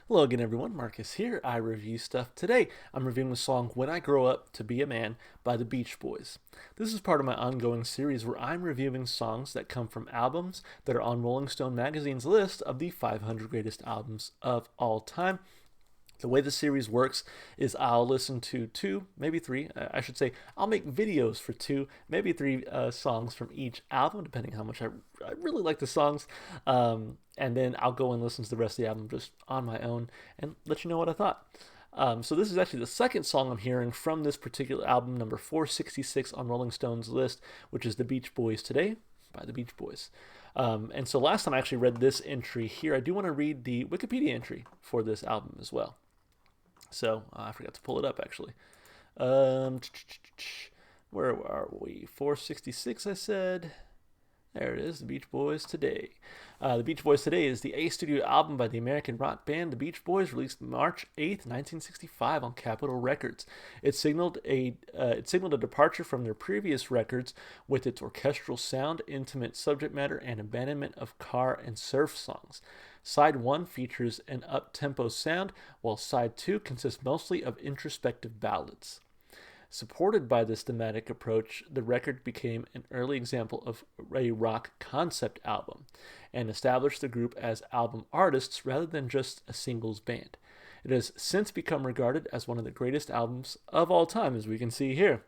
Hello again, everyone. Marcus here. I review stuff. Today, I'm reviewing the song When I Grow Up to Be a Man by the Beach Boys. This is part of my ongoing series where I'm reviewing songs that come from albums that are on Rolling Stone magazine's list of the 500 greatest albums of all time. The way the series works is I'll listen to two, maybe three, I should say, I'll make videos for two, maybe three songs from each album, depending how much I really like the songs. And then I'll go and listen to the rest of the album just on my own and let you know what I thought. So this is actually the second song I'm hearing from this particular album, number 466 on Rolling Stone's list, which is The Beach Boys Today by the Beach Boys. And so last time I actually read this entry here, I do want to read the Wikipedia entry for this album as well. So I forgot to pull it up actually. Where are we? 466, I said. There it is, The Beach Boys Today. The Beach Boys Today is the A studio album by the American rock band The Beach Boys, released March 8th, 1965 on Capitol Records. It signaled a departure from their previous records with its orchestral sound, intimate subject matter, and abandonment of car and surf songs. Side 1 features an up-tempo sound, while Side 2 consists mostly of introspective ballads. Supported by this thematic approach, the record became an early example of a rock concept album and established the group as album artists rather than just a singles band. It has since become regarded as one of the greatest albums of all time, as we can see here.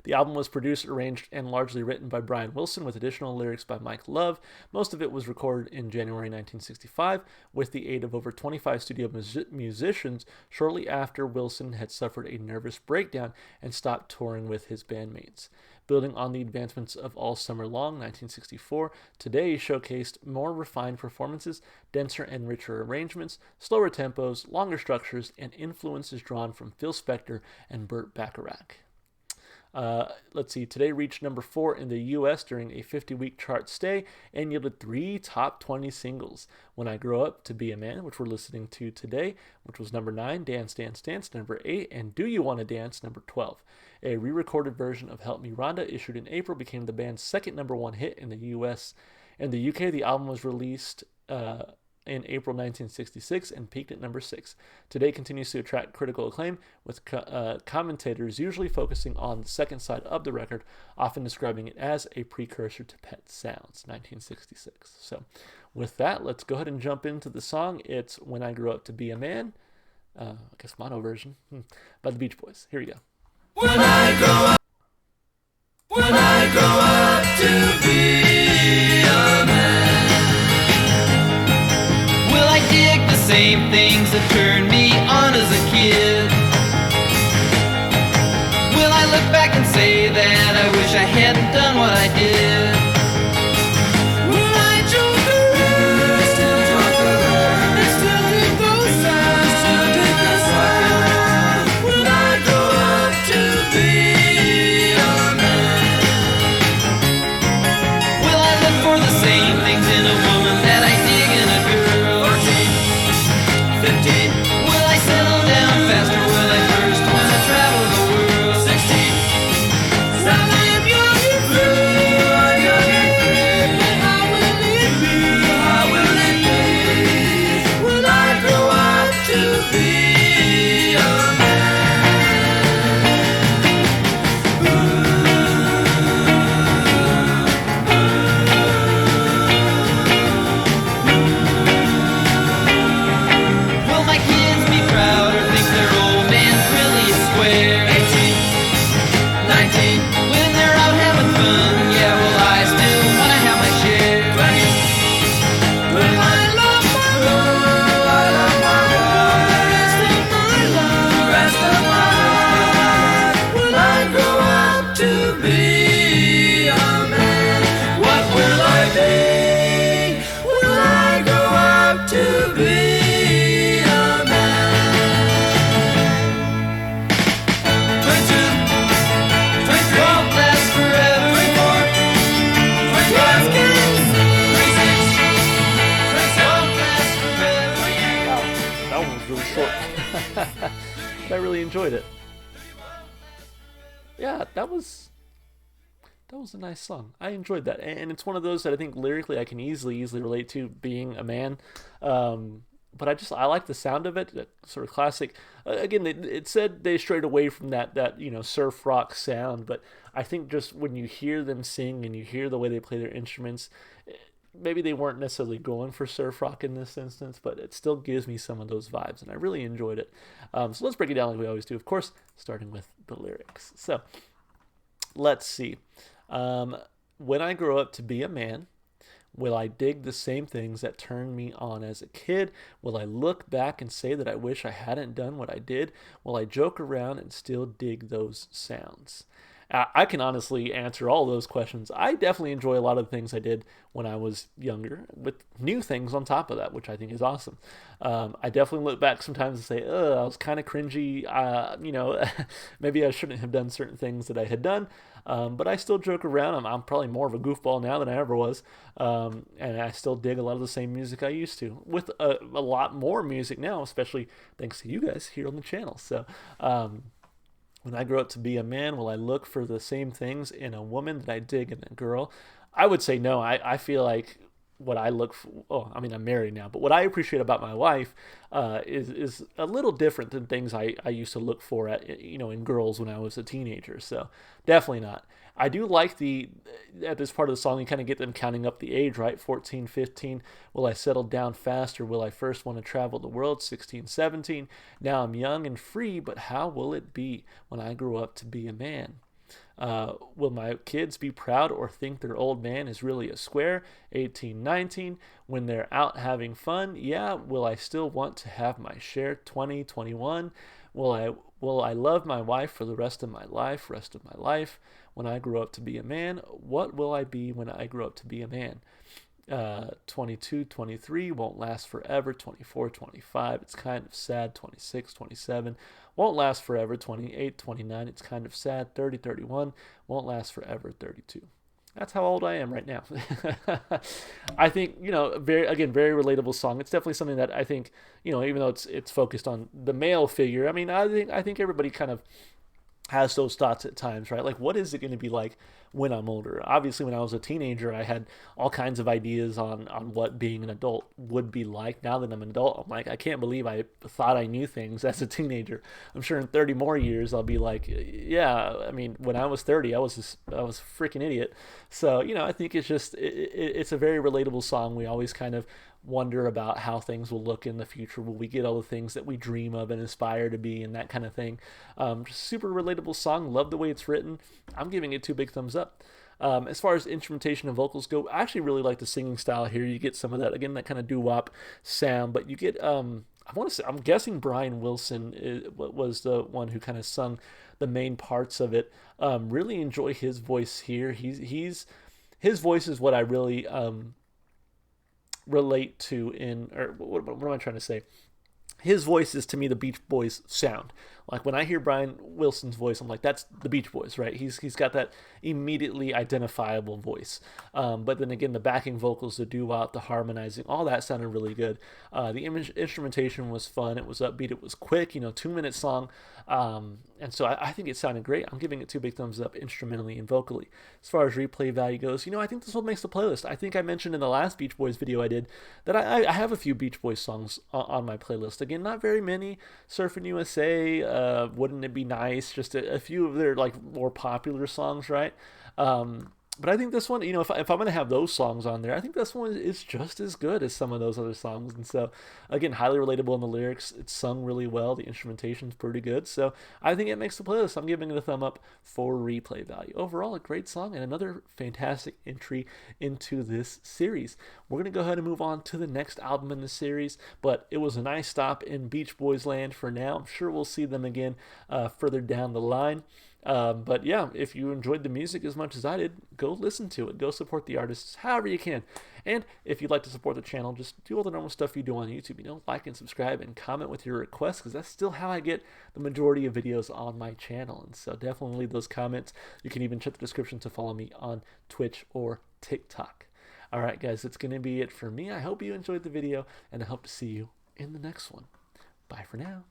The album was produced, arranged, and largely written by Brian Wilson, with additional lyrics by Mike Love. Most of it was recorded in January 1965 with the aid of over 25 studio musicians shortly after Wilson had suffered a nervous breakdown and stopped touring with his bandmates. Building on the advancements of All Summer Long, 1964, Today showcased more refined performances, denser and richer arrangements, slower tempos, longer structures, and influences drawn from Phil Spector and Burt Bacharach. Let's see, Today reached number 4 in the US during a 50-week chart stay and yielded 3 top 20 singles. When I Grow Up to Be a Man, which we're listening to today, which was number 9, Dance, Dance, Dance, number 8, and Do You Wanna Dance, number 12. A re-recorded version of Help Me Rhonda, issued in April, became the band's second number 1 hit in the US. In the UK, the album was released in April 1966 and peaked at number 6. Today continues to attract critical acclaim, with commentators usually focusing on the second side of the record, often describing it as a precursor to Pet Sounds, 1966. So with that, let's go ahead and jump into the song. It's When I Grow Up to Be a Man, I guess mono version, by the Beach Boys. Here we go. When I grow up to be a man, same things that turned me on as a kid. Will I look back and say that I wish I hadn't done what I did? Will I joke around? Still joke around. And still dig those sounds. Still dig the sound. Will I grow up to be a man? Will I look for the same things in a woman that I dig in a girl? 15. Will I settle down faster? Will I first want to travel the world? 16. While I'm young and free, I'm young and free. And how will it be? How will it be? Will I grow up to be a I really enjoyed it. Yeah, that was a nice song. I enjoyed that, and it's one of those that I think lyrically I can easily relate to, being a man. but I like the sound of it, that sort of classic. Again, it said they strayed away from that surf rock sound, but I think just when you hear them sing and you hear the way they play their instruments, maybe they weren't necessarily going for surf rock in this instance, but it still gives me some of those vibes, and I really enjoyed it. So let's break it down like we always do, of course, starting with the lyrics. So let's see. When I grow up to be a man, will I dig the same things that turned me on as a kid? Will I look back and say that I wish I hadn't done what I did? Will I joke around and still dig those sounds? I can honestly answer all those questions. I definitely enjoy a lot of the things I did when I was younger, with new things on top of that, which I think is awesome. I definitely look back sometimes and say, I was kind of cringy. Maybe I shouldn't have done certain things that I had done. But I still joke around. I'm probably more of a goofball now than I ever was. And I still dig a lot of the same music I used to, with a lot more music now, especially thanks to you guys here on the channel. So, when I grow up to be a man, will I look for the same things in a woman that I dig in a girl? I would say no. I feel like what I look for, I mean, I'm married now, but what I appreciate about my wife is a little different than things I used to look for in girls when I was a teenager. So definitely not. I do like at this part of the song, you kind of get them counting up the age, right? 14, 15. Will I settle down fast, or will I first want to travel the world? 16, 17. Now I'm young and free, but how will it be when I grow up to be a man? Will my kids be proud or think their old man is really a square? 18, 19. When they're out having fun, yeah, will I still want to have my share? 20, 21. Will I love my wife for the rest of my life? When I grow up to be a man, what will I be when I grow up to be a man? 22, 23, won't last forever. 24, 25, it's kind of sad. 26, 27, won't last forever. 28, 29, it's kind of sad. 30, 31, won't last forever. 32. That's how old I am right now. I think, very relatable song. It's definitely something that I think, even though it's focused on the male figure, I mean, I think everybody kind of has those thoughts at times, right? Like, what is it going to be like when I'm older? Obviously, when I was a teenager, I had all kinds of ideas on what being an adult would be like. Now that I'm an adult, I'm like, I can't believe I thought I knew things as a teenager. I'm sure in 30 more years, I'll be like, yeah, I mean, when I was 30, I was a freaking idiot. So, I think it's just, it's a very relatable song. We always kind of wonder about how things will look in the future. Will we get all the things that we dream of and aspire to be, and that kind of thing? Just super relatable song. Love the way it's written. I'm giving it 2 big thumbs up. As far as instrumentation and vocals go, I actually really like the singing style here. You get some of that, again, that kind of doo-wop sound, but you get, I want to say, I'm guessing Brian Wilson was the one who kind of sung the main parts of it. Really enjoy his voice here. His voice is what I really relate to what am I trying to say? His voice is, to me, the Beach Boys sound. Like, when I hear Brian Wilson's voice, I'm like, that's the Beach Boys, right? He's got that immediately identifiable voice. But then again, the backing vocals, the doo-wop, the harmonizing, all that sounded really good. The instrumentation was fun. It was upbeat. It was quick. 2-minute song. And so I think it sounded great. I'm giving it 2 big thumbs up instrumentally and vocally. As far as replay value goes, I think this one makes the playlist. I think I mentioned in the last Beach Boys video I did that I have a few Beach Boys songs on my playlist. Again, not very many. Surfing USA, Wouldn't It Be Nice, just a few of their like more popular songs, right? But I think this one, if I'm going to have those songs on there, I think this one is just as good as some of those other songs. And so, again, highly relatable in the lyrics. It's sung really well. The instrumentation's pretty good. So I think it makes the playlist. I'm giving it a thumb up for replay value. Overall, a great song and another fantastic entry into this series. We're going to go ahead and move on to the next album in the series, but it was a nice stop in Beach Boys land for now. I'm sure we'll see them again further down the line. But yeah, if you enjoyed the music as much as I did, go listen to it. Go support the artists however you can. And if you'd like to support the channel, just do all the normal stuff you do on YouTube. Like and subscribe and comment with your requests, because that's still how I get the majority of videos on my channel. And so definitely leave those comments. You can even check the description to follow me on Twitch or TikTok. All right, guys, that's going to be it for me. I hope you enjoyed the video, and I hope to see you in the next one. Bye for now.